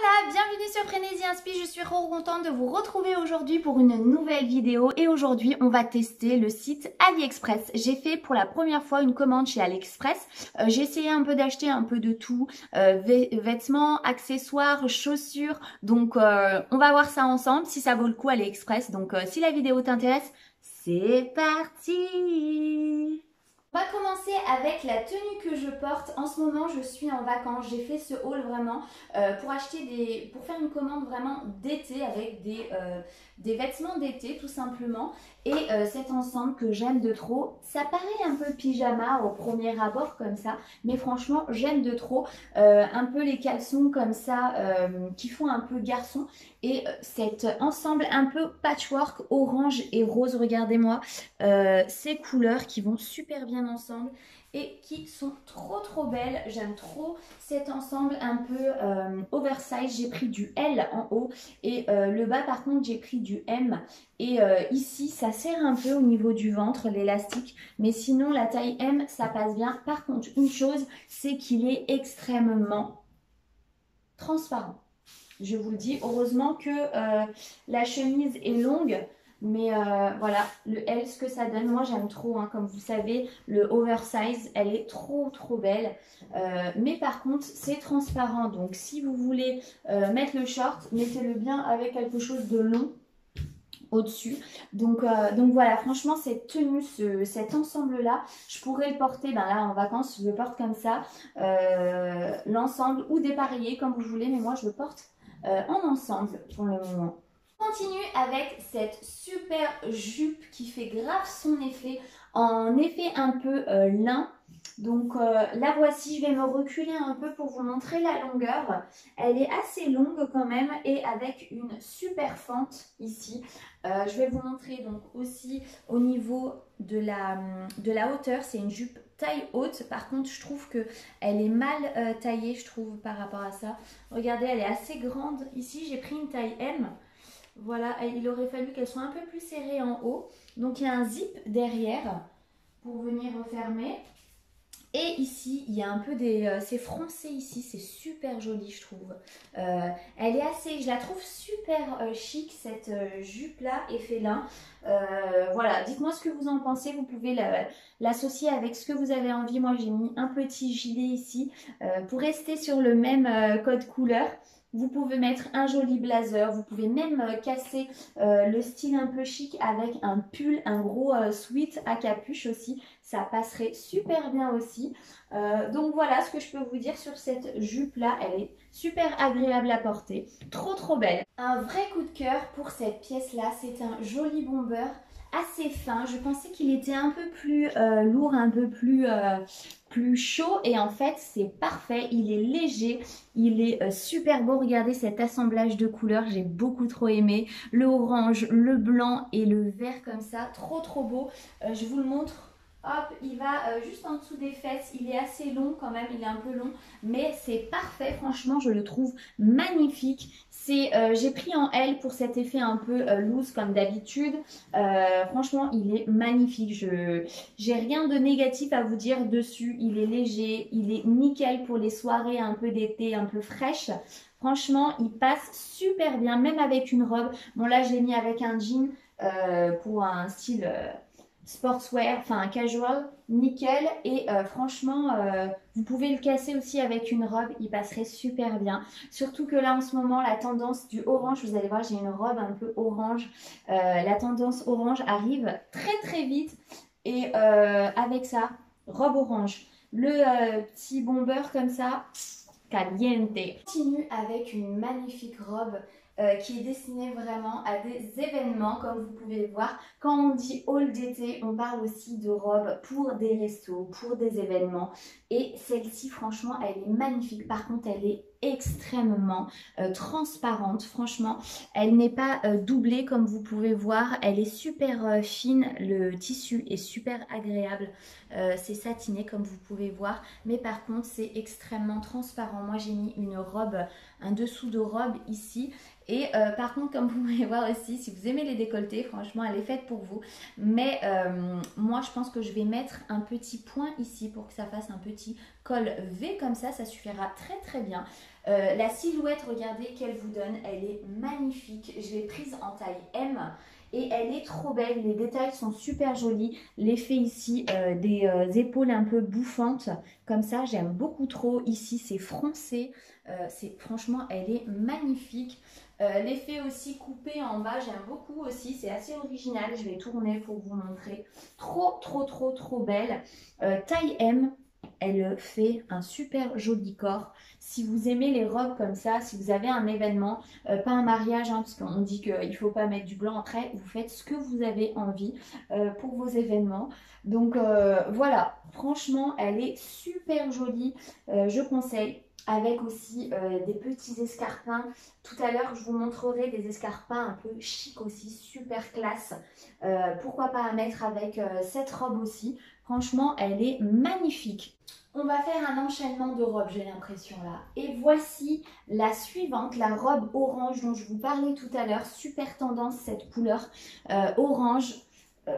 Voilà, bienvenue sur Frénésie Inspi, je suis trop contente de vous retrouver aujourd'hui pour une nouvelle vidéo et aujourd'hui on va tester le site AliExpress. J'ai fait pour la première fois une commande chez AliExpress, j'ai essayé un peu d'acheter un peu de tout, vêtements, accessoires, chaussures, donc on va voir ça ensemble si ça vaut le coup AliExpress, donc si la vidéo t'intéresse, c'est parti! On va commencer avec la tenue que je porte. En ce moment, je suis en vacances. J'ai fait ce haul vraiment pour faire une commande vraiment d'été avec des vêtements d'été tout simplement. Et cet ensemble que j'aime de trop, ça paraît un peu pyjama au premier abord comme ça, mais franchement j'aime de trop. Un peu les caleçons comme ça qui font un peu garçon et cet ensemble un peu patchwork orange et rose, regardez-moi ces couleurs qui vont super bien ensemble et qui sont trop belles. J'aime trop cet ensemble un peu oversize. J'ai pris du L en haut et le bas par contre j'ai pris du M. Et ici ça serre un peu au niveau du ventre l'élastique, mais sinon la taille M ça passe bien. Par contre une chose, c'est qu'il est extrêmement transparent. Je vous le dis, heureusement que la chemise est longue. Mais voilà, le L, ce que ça donne, moi j'aime trop, hein, comme vous savez, le oversize, elle est trop belle. Mais par contre, c'est transparent, donc si vous voulez mettre le short, mettez-le bien avec quelque chose de long au-dessus. Donc voilà, franchement, cette tenue, cet ensemble-là, je pourrais le porter, ben là en vacances, je le porte comme ça, l'ensemble ou dépareillé, comme vous voulez, mais moi je le porte en ensemble pour le moment. On continue avec cette super jupe qui fait grave son effet, en effet un peu lin. Donc la voici, je vais me reculer un peu pour vous montrer la longueur. Elle est assez longue quand même et avec une super fente ici. Je vais vous montrer donc aussi au niveau de la hauteur, c'est une jupe taille haute. Par contre, je trouve qu'elle est mal taillée, je trouve, par rapport à ça. Regardez, elle est assez grande. Ici, j'ai pris une taille M. Voilà, il aurait fallu qu'elle soit un peu plus serrée en haut. Donc, il y a un zip derrière pour venir refermer. Et ici, il y a un peu c'est froncé ici, c'est super joli je trouve. Elle est assez, je la trouve super chic cette jupe là, effet lin. Voilà, dites-moi ce que vous en pensez, vous pouvez l'associer avec ce que vous avez envie. Moi j'ai mis un petit gilet ici pour rester sur le même code couleur. Vous pouvez mettre un joli blazer, vous pouvez même casser le style un peu chic avec un pull, un gros sweat à capuche aussi. Ça passerait super bien aussi. Donc voilà ce que je peux vous dire sur cette jupe là. Elle est super agréable à porter. Trop belle. Un vrai coup de cœur pour cette pièce là. C'est un joli bomber assez fin. Je pensais qu'il était un peu plus lourd, un peu plus chaud et en fait c'est parfait. Il est léger, il est super beau. Regardez cet assemblage de couleurs, j'ai beaucoup trop aimé. Le orange, le blanc et le vert comme ça, trop beau. Je vous le montre. Hop, il va juste en dessous des fesses, il est assez long quand même, il est un peu long, mais c'est parfait, franchement je le trouve magnifique. J'ai pris en L pour cet effet un peu loose comme d'habitude. Franchement il est magnifique, j'ai rien de négatif à vous dire dessus, il est léger, il est nickel pour les soirées un peu d'été, un peu fraîches. Franchement il passe super bien, même avec une robe. Bon là j'ai mis avec un jean pour un style... sportswear, enfin casual, nickel et franchement vous pouvez le casser aussi avec une robe, il passerait super bien, surtout que là en ce moment la tendance du orange, vous allez voir j'ai une robe un peu orange, la tendance orange arrive très vite et avec ça, robe orange, le petit bomber comme ça, caliente. On continue avec une magnifique robe qui est destinée vraiment à des événements comme vous pouvez le voir. Quand on dit haul d'été, on parle aussi de robes pour des restos, pour des événements. Et celle-ci, franchement, elle est magnifique. Par contre, elle est extrêmement transparente. Franchement, elle n'est pas doublée comme vous pouvez voir. Elle est super fine. Le tissu est super agréable. C'est satiné comme vous pouvez voir. Mais par contre, c'est extrêmement transparent. Moi, j'ai mis une robe, un dessous de robe ici. Et par contre, comme vous pouvez voir aussi, si vous aimez les décolletés, franchement, elle est faite pour vous. Mais moi, je pense que je vais mettre un petit point ici pour que ça fasse un petit col V comme ça suffira très bien. La silhouette, regardez qu'elle vous donne, elle est magnifique. Je l'ai prise en taille M et elle est trop belle. Les détails sont super jolis. L'effet ici des épaules un peu bouffantes, comme ça, j'aime beaucoup trop. Ici, c'est froncé. Franchement, elle est magnifique. L'effet aussi coupé en bas, j'aime beaucoup aussi. C'est assez original. Je vais tourner pour vous montrer. Trop belle. Taille M. Elle fait un super joli corps. Si vous aimez les robes comme ça, si vous avez un événement, pas un mariage, hein, parce qu'on dit qu'il ne faut pas mettre du blanc après, vous faites ce que vous avez envie pour vos événements. Donc voilà, franchement, elle est super jolie. Je conseille. Avec aussi des petits escarpins. Tout à l'heure, je vous montrerai des escarpins un peu chic aussi, super classe. Pourquoi pas à mettre avec cette robe aussi. Franchement, elle est magnifique. On va faire un enchaînement de robes, j'ai l'impression là. Et voici la suivante, la robe orange dont je vous parlais tout à l'heure. Super tendance cette couleur orange.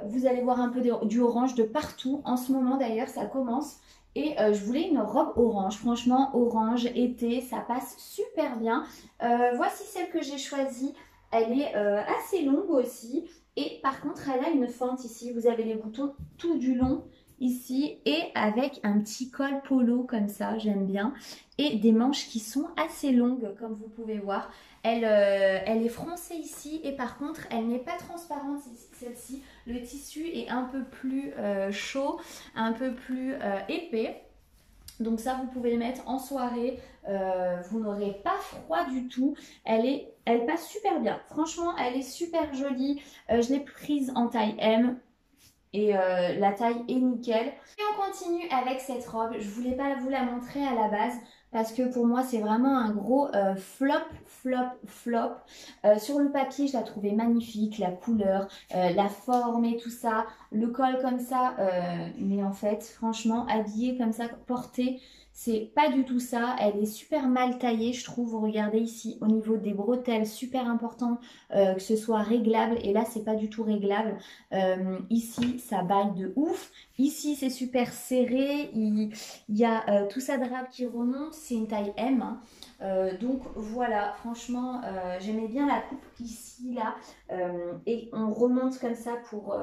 Vous allez voir un peu du orange de partout. En ce moment d'ailleurs, ça commence. Et je voulais une robe orange. Franchement, orange, été, ça passe super bien. Voici celle que j'ai choisie. Elle est assez longue aussi. Et par contre, elle a une fente ici. Vous avez les boutons tout du long ici. Et avec un petit col polo comme ça, j'aime bien. Et des manches qui sont assez longues, comme vous pouvez voir. Elle est froncée ici et par contre, elle n'est pas transparente celle-ci. Le tissu est un peu plus chaud, un peu plus épais. Donc ça, vous pouvez le mettre en soirée. Vous n'aurez pas froid du tout. Elle passe super bien. Franchement, elle est super jolie. Je l'ai prise en taille M. Et la taille est nickel. Et on continue avec cette robe. Je voulais pas vous la montrer à la base parce que pour moi c'est vraiment un gros flop. Sur le papier je la trouvais magnifique, la couleur, la forme et tout ça, le col comme ça, mais en fait franchement habillée comme ça, portée, c'est pas du tout ça. Elle est super mal taillée je trouve. Regardez ici au niveau des bretelles, super important que ce soit réglable et là c'est pas du tout réglable. Ici ça baille de ouf. Ici c'est super serré, il y a tout ça de rab qui remonte, c'est une taille M hein. Donc voilà, franchement j'aimais bien la coupe ici là et on remonte comme ça pour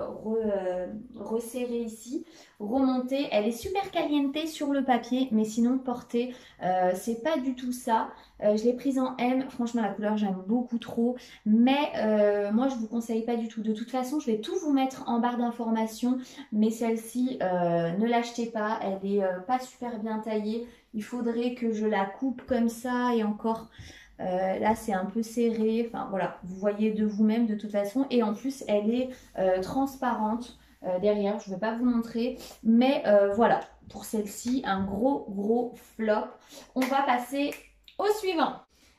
resserrer ici, remonter. Elle est super caliente sur le papier mais sinon portée c'est pas du tout ça. Je l'ai prise en M, franchement la couleur j'aime beaucoup trop mais moi je vous conseille pas du tout. De toute façon je vais tout vous mettre en barre d'informations mais celle-ci ne l'achetez pas, elle est pas super bien taillée. Il faudrait que je la coupe comme ça et encore là c'est un peu serré, enfin voilà, vous voyez de vous-même de toute façon et en plus elle est transparente derrière, je ne vais pas vous montrer mais voilà, pour celle-ci un gros flop. On va passer au suivant.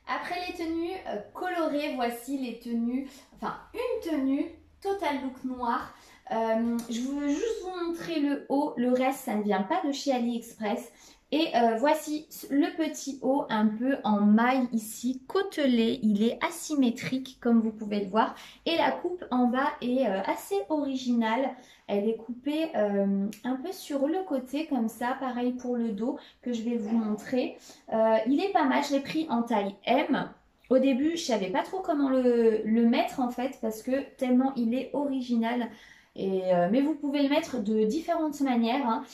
Après les tenues colorées, voici les tenues, enfin une tenue Total Look noir. Je veux juste vous montrer le haut, le reste ça ne vient pas de chez AliExpress. Et voici le petit haut un peu en maille ici, côtelé, il est asymétrique comme vous pouvez le voir. Et la coupe en bas est assez originale, elle est coupée un peu sur le côté comme ça, pareil pour le dos que je vais vous montrer. Il est pas mal, je l'ai pris en taille M. Au début, je savais pas trop comment le mettre en fait parce que tellement il est original. Mais vous pouvez le mettre de différentes manières, hein.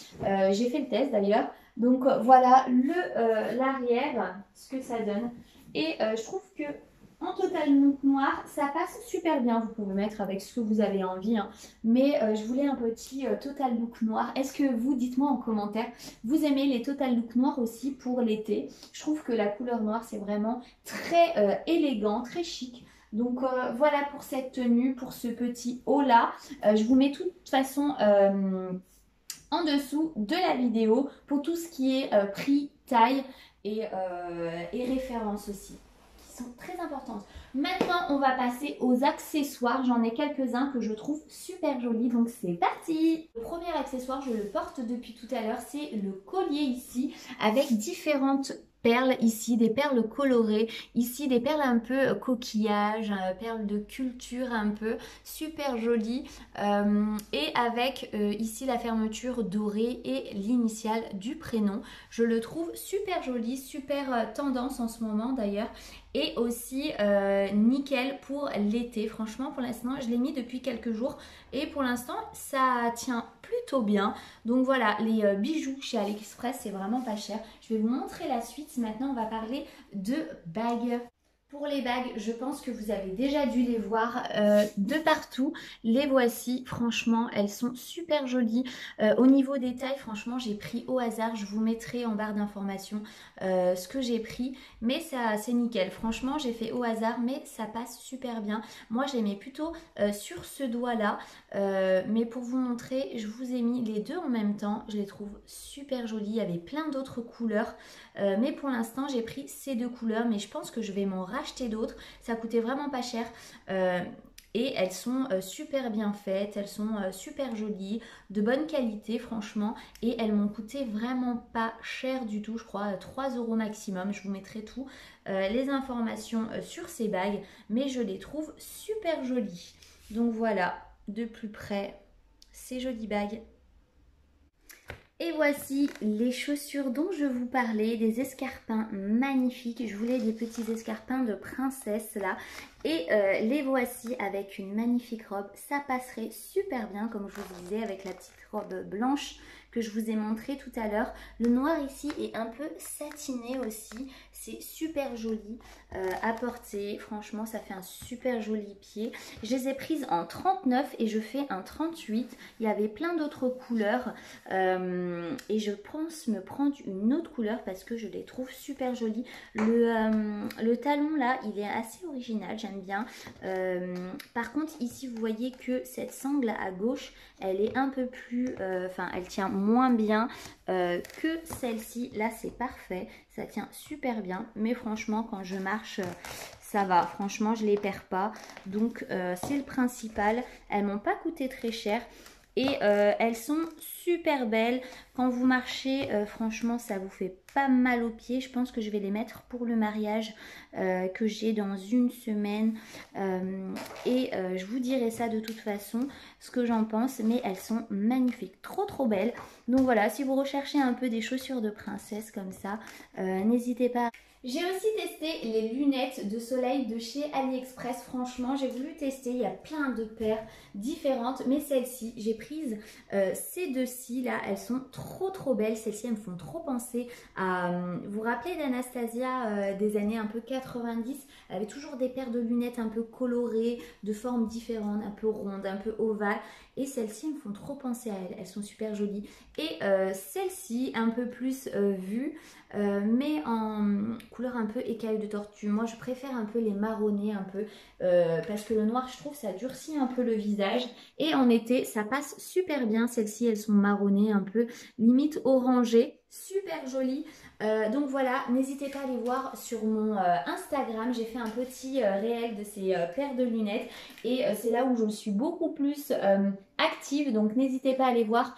J'ai fait le test d'ailleurs. Donc voilà l'arrière, ce que ça donne. Et je trouve que en Total Look noir, ça passe super bien. Vous pouvez mettre avec ce que vous avez envie, hein. Mais je voulais un petit Total Look noir. Est-ce que vous, dites-moi en commentaire, vous aimez les Total Look noirs aussi pour l'été? Je trouve que la couleur noire, c'est vraiment très élégant, très chic. Donc voilà pour cette tenue, pour ce petit haut là. Je vous mets de toute façon en dessous de la vidéo pour tout ce qui est prix, taille et références aussi, qui sont très importantes. Maintenant, on va passer aux accessoires. J'en ai quelques-uns que je trouve super jolis, donc c'est parti! Le premier accessoire, je le porte depuis tout à l'heure, c'est le collier ici, avec différentes perles ici, des perles colorées, ici des perles un peu coquillage, perles de culture un peu, super jolies, et avec ici la fermeture dorée et l'initiale du prénom. Je le trouve super joli, super tendance en ce moment d'ailleurs, et aussi nickel pour l'été. Franchement pour l'instant je l'ai mis depuis quelques jours et pour l'instant ça tient plutôt bien. Donc voilà, les bijoux chez AliExpress c'est vraiment pas cher. Je vais vous montrer la suite. Maintenant on va parler de bagues. Pour les bagues, je pense que vous avez déjà dû les voir de partout. Les voici, franchement, elles sont super jolies. Au niveau des tailles, franchement, j'ai pris au hasard. Je vous mettrai en barre d'informations ce que j'ai pris. Mais ça, c'est nickel. Franchement, j'ai fait au hasard, mais ça passe super bien. Moi, je les mets plutôt sur ce doigt-là. Mais pour vous montrer, je vous ai mis les deux en même temps. Je les trouve super jolies. Il y avait plein d'autres couleurs. Mais pour l'instant, j'ai pris ces deux couleurs. Mais je pense que je vais m'en racheter d'autres, ça coûtait vraiment pas cher et elles sont super bien faites, elles sont super jolies, de bonne qualité franchement, et elles m'ont coûté vraiment pas cher du tout, je crois 3 € maximum. Je vous mettrai tout les informations sur ces bagues, mais je les trouve super jolies. Donc voilà, de plus près ces jolies bagues. Et voici les chaussures dont je vous parlais, des escarpins magnifiques. Je voulais des petits escarpins de princesse là. Et les voici avec une magnifique robe. Ça passerait super bien comme je vous disais avec la petite robe blanche que je vous ai montré tout à l'heure. Le noir ici est un peu satiné aussi. C'est super joli à porter. Franchement, ça fait un super joli pied. Je les ai prises en 39 et je fais un 38. Il y avait plein d'autres couleurs. Et je pense me prendre une autre couleur parce que je les trouve super jolies. Le talon là, il est assez original. J'aime bien. Par contre, ici, vous voyez que cette sangle à gauche, elle est un peu plus... Enfin, elle tient moins bien que celle-ci. Là, c'est parfait. Ça tient super bien. Mais franchement, quand je marche, ça va. Franchement, je les perds pas. Donc, c'est le principal. Elles m'ont pas coûté très cher. Et elles sont super belles. Quand vous marchez, franchement, ça vous fait pas mal aux pieds. Je pense que je vais les mettre pour le mariage que j'ai dans une semaine. Je vous dirai ça de toute façon, ce que j'en pense. Mais elles sont magnifiques, trop belles. Donc voilà, si vous recherchez un peu des chaussures de princesse comme ça, n'hésitez pas. J'ai aussi testé les lunettes de soleil de chez AliExpress. Franchement, j'ai voulu tester. Il y a plein de paires différentes. Mais celle-ci, j'ai prise ces deux-ci là. Elles sont trop belles. Celles-ci, elles me font trop penser à... Vous vous rappelez d'Anastasia des années un peu 90? Elle avait toujours des paires de lunettes un peu colorées, de formes différentes, un peu rondes, un peu ovales. Et celles-ci me font trop penser à elles. Elles sont super jolies. Et celle-ci, un peu plus vue, mais en couleur un peu écaille de tortue. Moi, je préfère un peu les marronner un peu parce que le noir, je trouve, ça durcit un peu le visage. Et en été, ça passe super bien. Celles-ci, elles sont marronnées un peu, limite orangées. Super jolies. Donc voilà, n'hésitez pas à aller voir sur mon Instagram. J'ai fait un petit réel de ces paires de lunettes. Et c'est là où je suis beaucoup plus active. Donc n'hésitez pas à aller voir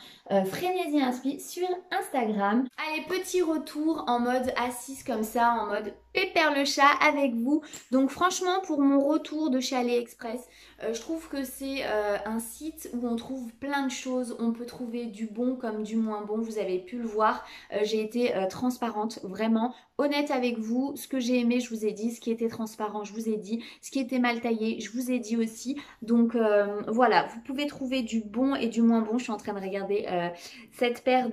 Frénésie Inspi sur Instagram. Allez, petit retour en mode assise comme ça, en mode pépère le chat avec vous. Donc franchement, pour mon retour de chez AliExpress, je trouve que c'est un site où on trouve plein de choses. On peut trouver du bon comme du moins bon. Vous avez pu le voir. J'ai été transparente, vraiment honnête avec vous. Ce que j'ai aimé, je vous ai dit. Ce qui était transparent, je vous ai dit. Ce qui était mal taillé, je vous ai dit aussi. Donc voilà, vous pouvez trouver du bon et du moins bon. Je suis en train de regarder cette paire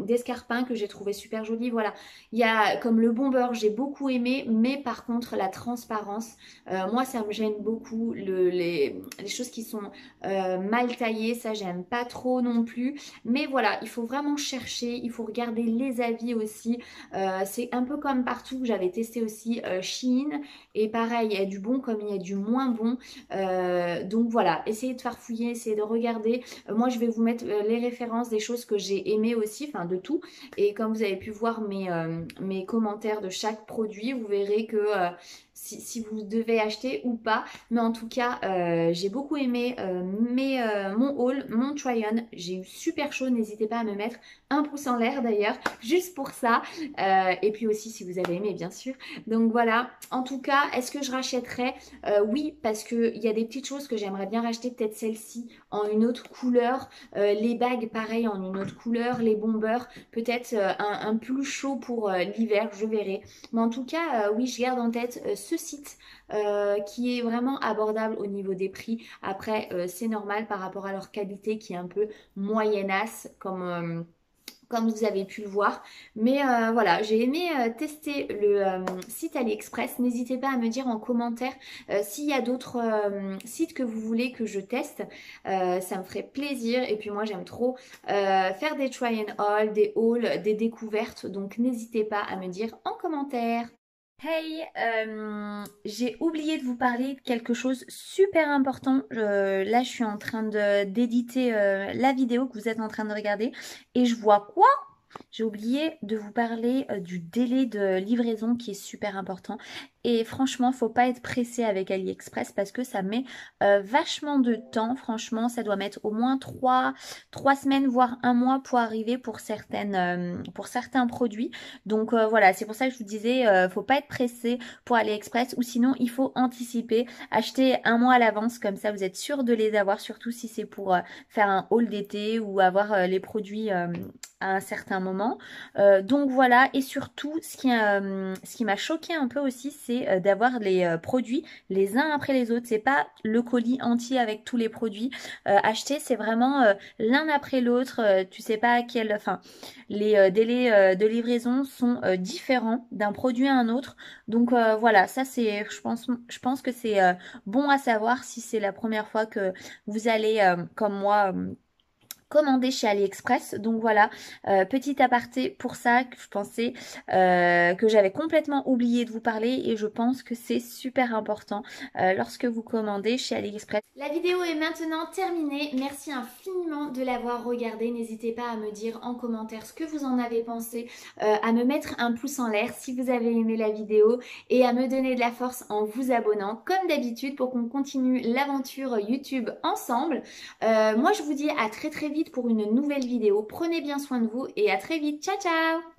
d'escarpins que j'ai trouvé super jolie. Voilà, il y a comme le bomber, j'ai beaucoup aimé, mais par contre la transparence, moi ça me gêne beaucoup. Les choses qui sont mal taillées, ça j'aime pas trop non plus. Mais voilà, il faut vraiment chercher, il faut regarder les avis aussi. C'est un peu comme partout. J'avais testé aussi Shein et pareil, il y a du bon comme il y a du moins bon. Donc voilà, essayez de farfouiller, essayez de regarder. Moi je vais vous mettre les références des choses que j'ai aimées aussi, enfin de tout. Et comme vous avez pu voir mes commentaires de chaque produit, vous verrez que si vous devez acheter ou pas. Mais en tout cas, j'ai beaucoup aimé mon haul, mon try-on. J'ai eu super chaud, n'hésitez pas à me mettre un pouce en l'air d'ailleurs, juste pour ça. Et puis aussi si vous avez aimé bien sûr. Donc voilà, en tout cas, est-ce que je rachèterais? Oui, parce qu'il y a des petites choses que j'aimerais bien racheter, peut-être celle-ci en une autre couleur, les bagues pareil en une autre couleur, les bombeurs, peut-être un plus chaud pour l'hiver, je verrai. Mais en tout cas, oui, je garde en tête ce site qui est vraiment abordable au niveau des prix. Après, c'est normal par rapport à leur qualité qui est un peu moyennasse comme vous avez pu le voir. Mais voilà, j'ai aimé tester le site AliExpress. N'hésitez pas à me dire en commentaire s'il y a d'autres sites que vous voulez que je teste. Ça me ferait plaisir. Et puis moi, j'aime trop faire des try and haul, des hauls, des découvertes. Donc n'hésitez pas à me dire en commentaire. Hey, j'ai oublié de vous parler de quelque chose super important. Là, je suis en train d'éditer la vidéo que vous êtes en train de regarder et je vois quoi? J'ai oublié de vous parler du délai de livraison qui est super important. Et franchement, faut pas être pressé avec AliExpress parce que ça met vachement de temps. Franchement, ça doit mettre au moins 3 semaines, voire un mois pour arriver pour certains produits. Donc voilà, c'est pour ça que je vous disais, faut pas être pressé pour AliExpress ou sinon il faut anticiper, acheter un mois à l'avance, comme ça vous êtes sûr de les avoir, surtout si c'est pour faire un haul d'été ou avoir les produits à un certain moment. Donc voilà, et surtout ce qui m'a choqué un peu aussi, c'est d'avoir les produits les uns après les autres. C'est pas le colis entier avec tous les produits achetés, c'est vraiment l'un après l'autre. Tu sais pas à quel, enfin, les délais de livraison sont différents d'un produit à un autre. Donc voilà, ça c'est, je pense que c'est bon à savoir si c'est la première fois que vous allez, comme moi, commander chez AliExpress. Donc voilà, petit aparté pour ça que je pensais que j'avais complètement oublié de vous parler et je pense que c'est super important lorsque vous commandez chez AliExpress. La vidéo est maintenant terminée. Merci infiniment de l'avoir regardée. N'hésitez pas à me dire en commentaire ce que vous en avez pensé, à me mettre un pouce en l'air si vous avez aimé la vidéo et à me donner de la force en vous abonnant comme d'habitude pour qu'on continue l'aventure YouTube ensemble. Moi je vous dis à très très vite pour une nouvelle vidéo. Prenez bien soin de vous et à très vite. Ciao ciao!